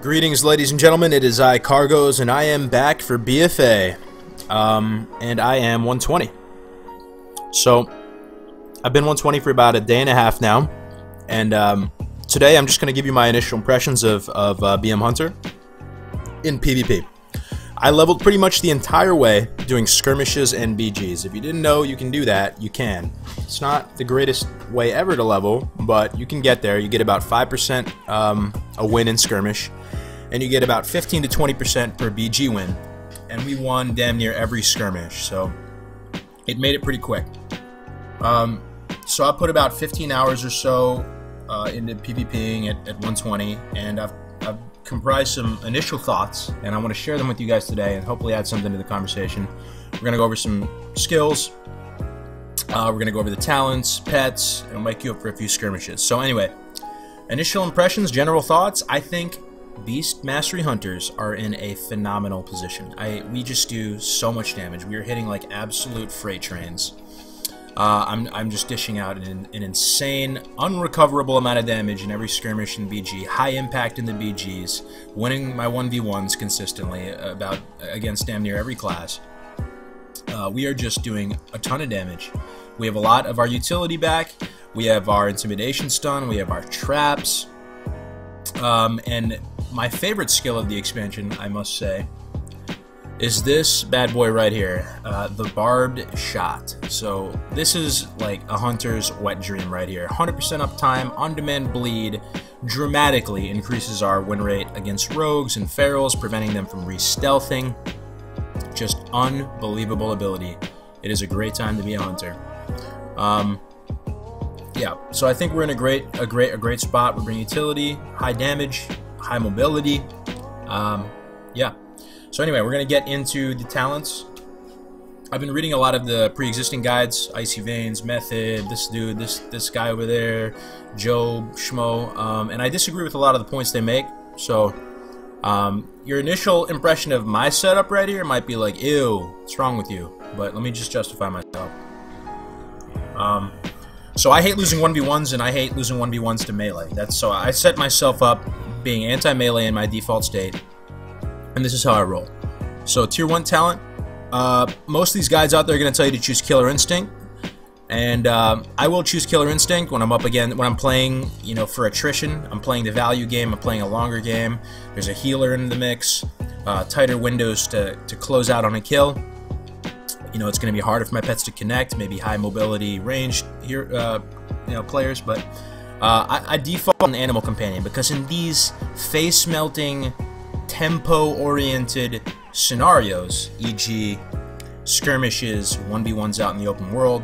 Greetings, ladies and gentlemen. It is I, Kargoz, and I am back for BFA. And I am 120. So, I've been 120 for about a day and a half now. And today I'm just going to give you my initial impressions of BM Hunter in PvP. I leveled pretty much the entire way doing skirmishes and BGs. If you didn't know you can do that, you can. It's not the greatest way ever to level, but you can get there. You get about 5% a win in skirmish, and you get about 15 to 20% per BG win. And we won damn near every skirmish, so it made it pretty quick. So I put about 15 hours or so into PvPing at 120, and I've comprised some initial thoughts, and I want to share them with you guys today and hopefully add something to the conversation. We're going to go over some skills, we're going to go over the talents, pets, and wake you up for a few skirmishes. So anyway, initial impressions, general thoughts. I think Beast Mastery Hunters are in a phenomenal position. We just do so much damage. We are hitting like absolute freight trains. I'm just dishing out an insane, unrecoverable amount of damage in every skirmish in BG, high impact in the BGs, winning my 1v1s consistently against damn near every class. We are just doing a ton of damage. We have a lot of our utility back, we have our intimidation stun, we have our traps, and my favorite skill of the expansion, I must say, is this bad boy right here, the barbed shot. So this is like a hunter's wet dream right here. 100% uptime, on-demand bleed, dramatically increases our win rate against rogues and ferals, preventing them from re-stealthing. Just unbelievable ability. It is a great time to be a hunter. Yeah, so I think we're in a great spot. We bring utility, high damage, high mobility. Yeah. So anyway, we're going to get into the talents. I've been reading a lot of the pre-existing guides, Icy Veins, Method, this dude, this guy over there, Job, Schmo, and I disagree with a lot of the points they make. So your initial impression of my setup right here might be like, ew, what's wrong with you? But let me just justify myself. So I hate losing 1v1s, and I hate losing 1v1s to melee. So I set myself up being anti-melee in my default state. And this is how I roll. So tier 1 talent, most of these guys out there are going to tell you to choose Killer Instinct, and I will choose Killer Instinct when I'm when I'm playing, you know, for attrition. I'm playing the value game, I'm playing a longer game, there's a healer in the mix, tighter windows to close out on a kill. You know, it's going to be harder for my pets to connect, maybe high mobility ranged here, you know, players, but I default on Animal Companion because in these face-melting, tempo-oriented scenarios, e.g. skirmishes, 1v1s out in the open world,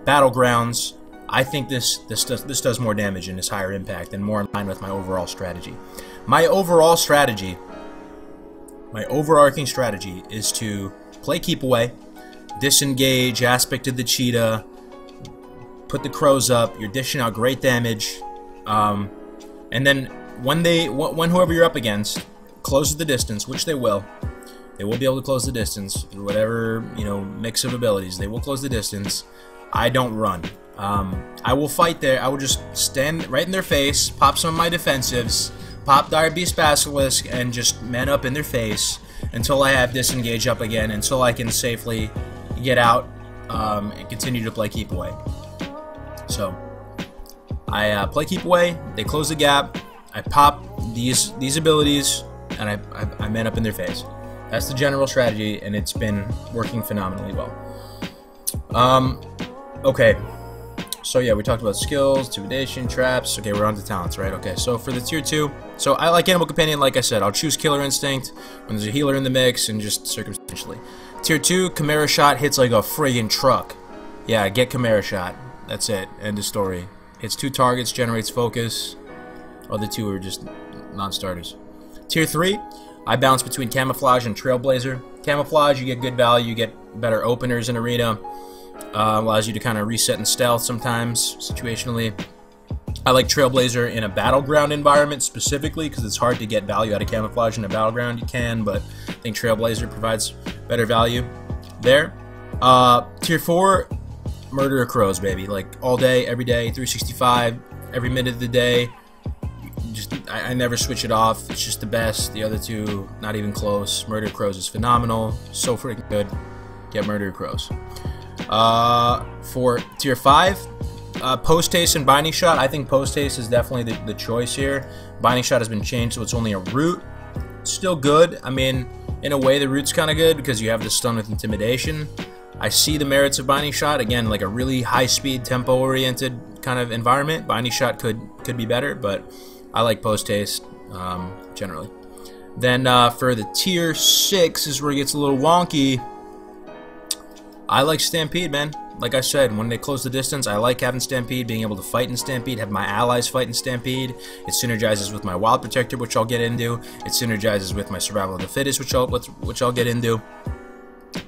battlegrounds, I think this does more damage and is higher impact and more in line with my overall strategy. My overarching strategy is to play keep away, disengage, aspect of the cheetah, put the crows up, you're dishing out great damage, and then when whoever you're up against closes the distance, which they will be able to close the distance through whatever, you know, mix of abilities. They will close the distance. I don't run. I will fight there. I will just stand right in their face, pop some of my defensives, pop Dire Beast Basilisk, and just man up in their face until I have disengage up again, until I can safely get out and continue to play keep away. So I play keep away. They close the gap. I pop these abilities, and I man up in their face. That's the general strategy, and it's been working phenomenally well. Okay, so yeah, we talked about skills, intimidation, traps. Okay, we're on to talents, right? Okay, so for the tier 2, so I like Animal Companion, like I said. I'll choose Killer Instinct when there's a healer in the mix, and just circumstantially. Tier 2, Chimera Shot hits like a friggin' truck. Yeah, get Chimera Shot. That's it. End of story. Hits 2 targets, generates focus. Other 2 are just non-starters. Tier 3, I bounce between Camouflage and Trailblazer. Camouflage, you get good value, you get better openers in Arena. Allows you to kind of reset and stealth sometimes, situationally. I like Trailblazer in a battleground environment specifically because it's hard to get value out of Camouflage in a battleground. You can, but I think Trailblazer provides better value there. Tier 4, Murder of Crows, baby. Like all day, every day, 365, every minute of the day. I never switch it off. It's just the best. The other two, not even close. Murder Crows is phenomenal. So freaking good. Get Murder Crows. For tier 5, Post Haste and Binding Shot. I think Post Haste is definitely the choice here. Binding Shot has been changed, so it's only a root. Still good. I mean, in a way, the root's kind of good because you have the stun with Intimidation. I see the merits of Binding Shot. Again, like a really high-speed, tempo-oriented kind of environment. Binding Shot could be better, but I like Post Haste generally. Then for the tier 6 is where it gets a little wonky. I like Stampede, man. Like I said, when they close the distance, I like having Stampede, being able to fight in Stampede, have my allies fight in Stampede. It synergizes with my Wild Protector, which I'll get into. It synergizes with my Survival of the Fittest, which I'll get into.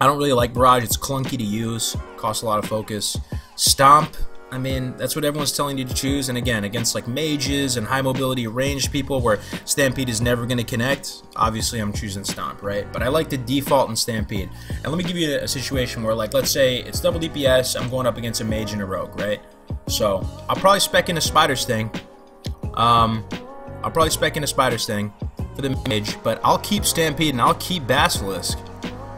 I don't really like Barrage. It's clunky to use, costs a lot of focus. Stomp, I mean, that's what everyone's telling you to choose. And again, against like mages and high mobility ranged people where Stampede is never going to connect, obviously I'm choosing Stomp, right? But I like to default in Stampede. And let me give you a situation where, like, let's say it's double DPS, I'm going up against a mage and a rogue, right? So I'll probably spec in a Spider Sting. For the mage, but I'll keep Stampede and I'll keep Basilisk.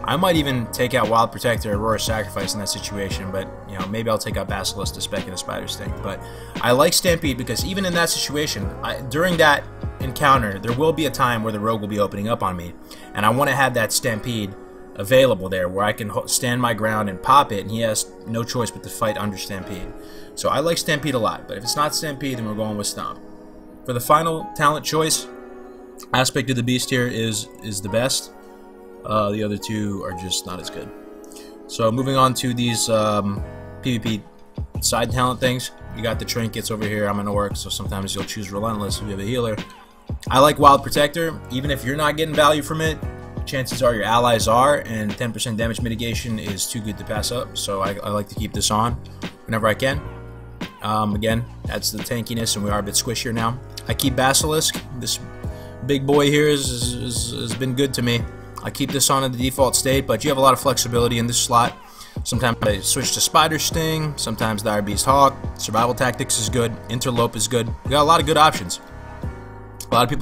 I might even take out Wild Protector, Aurora Sacrifice in that situation, but, you know, maybe I'll take out Basilisk to spec in a Spider Sting. But I like Stampede because even in that situation, during that encounter, there will be a time where the rogue will be opening up on me, and I want to have that Stampede available there where I can stand my ground and pop it, and he has no choice but to fight under Stampede. So I like Stampede a lot, but if it's not Stampede, then we're going with Stomp. For the final talent choice, Aspect of the Beast here is the best. The other two are just not as good. So moving on to these PvP side talent things. You got the trinkets over here. I'm an orc, so sometimes you'll choose Relentless if you have a healer. I like Wild Protector. Even if you're not getting value from it, chances are your allies are, and 10% damage mitigation is too good to pass up. So I like to keep this on whenever I can. Again, that's the tankiness, and we are a bit squishier now. I keep Basilisk. This big boy here has been good to me. I keep this on in the default state, but you have a lot of flexibility in this slot. Sometimes I switch to Spider Sting, sometimes Dire Beast Hawk. Survival Tactics is good, Interlope is good. We got a lot of good options. A lot of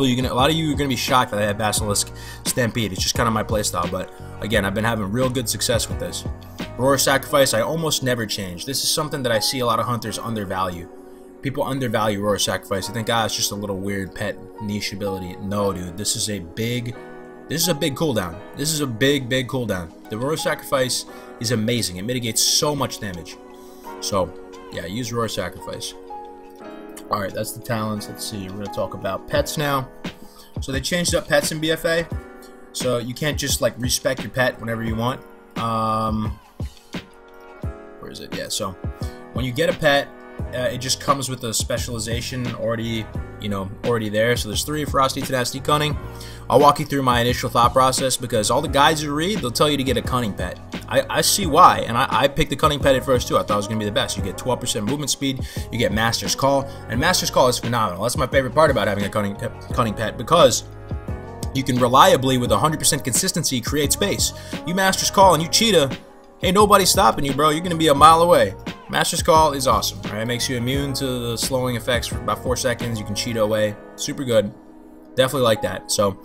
you are gonna be shocked that I have Basilisk Stampede. It's just kind of my playstyle, but again, I've been having real good success with this. Aurora Sacrifice, I almost never change. This is something that I see a lot of hunters undervalue. People undervalue Aurora Sacrifice. They think, it's just a little weird pet niche ability. No, dude, this is a big cooldown. This is a big cooldown. The Aurora Sacrifice is amazing. It mitigates so much damage. So, yeah, use Aurora Sacrifice. Alright, that's the talents. Let's see. We're going to talk about pets now. So they changed up pets in BFA. So you can't just, like, respec your pet whenever you want. Where is it? Yeah, so when you get a pet, it just comes with a specialization already there. So there's 3: Ferocity, Tenacity, Cunning. I'll walk you through my initial thought process because all the guides you read, they'll tell you to get a Cunning pet. I see why, and I picked the Cunning pet at first too. I thought it was going to be the best. You get 12% movement speed, you get Master's Call, and Master's Call is phenomenal. That's my favorite part about having a Cunning pet because you can reliably, with 100% consistency, create space. You Master's Call and you Cheetah, ain't nobody stopping you, bro. You're going to be a mile away. Master's Call is awesome, right? It makes you immune to the slowing effects for about 4 seconds. You can cheat away. Super good. Definitely like that. So,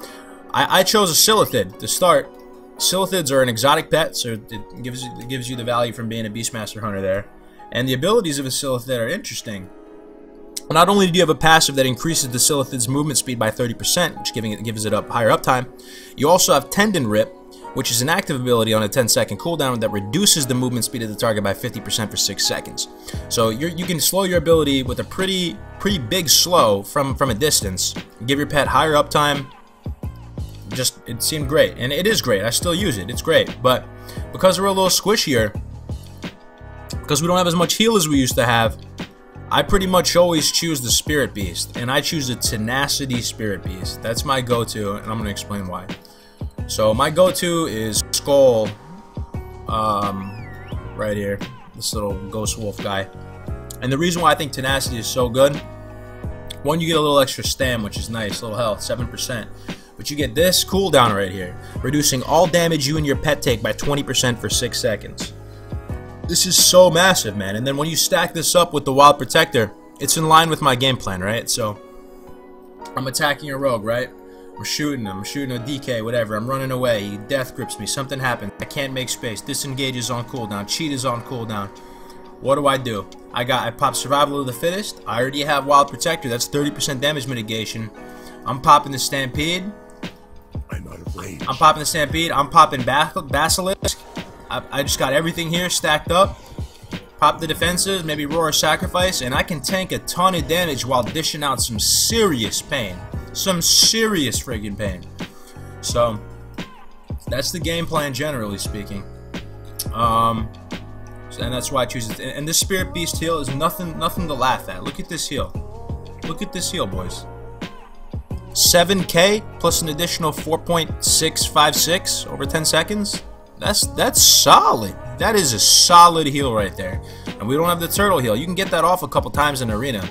I chose a Silithid to start. Silithids are an exotic pet, so it gives you the value from being a Beastmaster Hunter there. And the abilities of a Silithid are interesting. Not only do you have a passive that increases the Silithid's movement speed by 30%, which gives it a higher uptime, you also have Tendon Rip, which is an active ability on a 10-second cooldown that reduces the movement speed of the target by 50% for 6 seconds. So you can slow your ability with a pretty big slow from a distance. Give your pet higher uptime. It seemed great, and it is great. I still use it. It's great, but because we're a little squishier, because we don't have as much heal as we used to have, I pretty much always choose the Spirit Beast, and I choose the Tenacity Spirit Beast. That's my go-to, and I'm going to explain why. So my go-to is Skull, right here, this little Ghost Wolf guy. And the reason why I think Tenacity is so good, one, you get a little extra stam, which is nice, a little health, 7%. But you get this cooldown right here, reducing all damage you and your pet take by 20% for 6 seconds. This is so massive, man. And then when you stack this up with the Wild Protector, it's in line with my game plan, right? So I'm attacking a rogue, right? I'm shooting a DK, whatever. I'm running away. He death grips me. Something happens. I can't make space. Disengage is on cooldown. Cheat is on cooldown. What do? I pop Survival of the Fittest. I already have Wild Protector. That's 30% damage mitigation. I'm popping the Stampede. I'm out of range. I'm popping the Stampede. I'm popping Basilisk. I just got everything here stacked up. Pop the defenses, maybe Roar Sacrifice, and I can tank a ton of damage while dishing out some serious pain. Some serious friggin' pain. So, that's the game plan, generally speaking. And that's why I choose it. And this Spirit Beast heal is nothing to laugh at. Look at this heal. Look at this heal, boys. 7k plus an additional 4.656 over 10 seconds. That's solid. That is a solid heal right there. And we don't have the turtle heal. You can get that off a couple times in arena.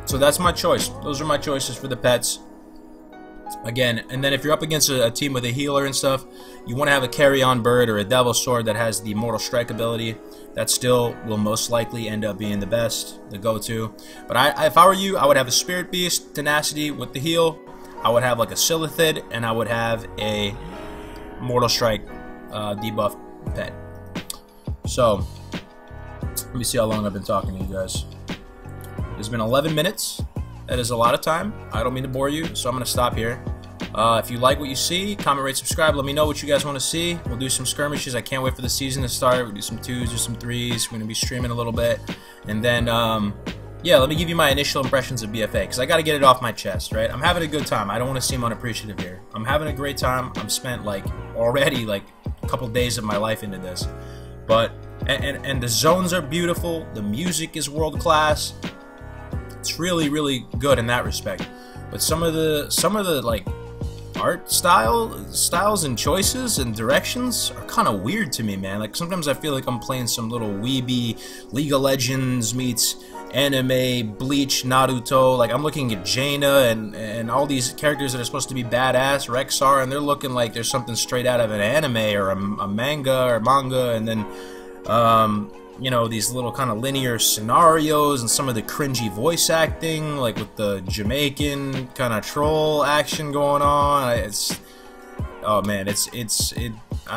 So that's my choice. Those are my choices for the pets. Again, and then if you're up against a team with a healer and stuff, you want to have a carry-on bird or a devil sword that has the Mortal Strike ability. That still will most likely end up being the best, the go-to. But if I were you, I would have a Spirit Beast, Tenacity with the heal. I would have like a Silithid, and I would have a Mortal Strike debuff pet. So, let me see how long I've been talking to you guys. It's been 11 minutes. That is a lot of time. I don't mean to bore you, so I'm going to stop here. If you like what you see, comment, rate, subscribe. Let me know what you guys want to see. We'll do some skirmishes. I can't wait for the season to start. We'll do some 2s or some 3s. We're going to be streaming a little bit. And then, yeah, let me give you my initial impressions of BFA, because I got to get it off my chest, right? I'm having a good time. I don't want to seem unappreciative here. I'm having a great time. I'm spent, like, already, like, a couple days of my life into this. But, and the zones are beautiful. The music is world-class. It's really, really good in that respect. But some of the like art styles and choices and directions are kind of weird to me, man. Like sometimes I feel like I'm playing some little weeby League of Legends meets anime Bleach Naruto. Like I'm looking at Jaina and all these characters that are supposed to be badass, Rexar, and they're looking like there's something straight out of an anime or a manga, and then you know, these little kind of linear scenarios and some of the cringy voice acting, like with the Jamaican kind of troll action going on. Oh man, I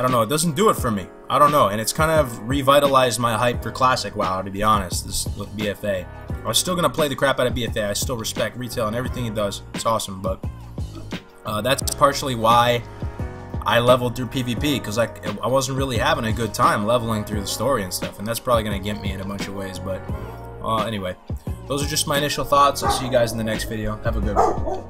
don't know, it doesn't do it for me. I don't know, and it's kind of revitalized my hype for Classic WoW, to be honest, this with BFA. I was still gonna play the crap out of BFA. I still respect retail and everything it does. It's awesome, but that's partially why I leveled through PvP, because I wasn't really having a good time leveling through the story and stuff, and that's probably going to get me in a bunch of ways, but anyway, those are just my initial thoughts. I'll see you guys in the next video. Have a good one.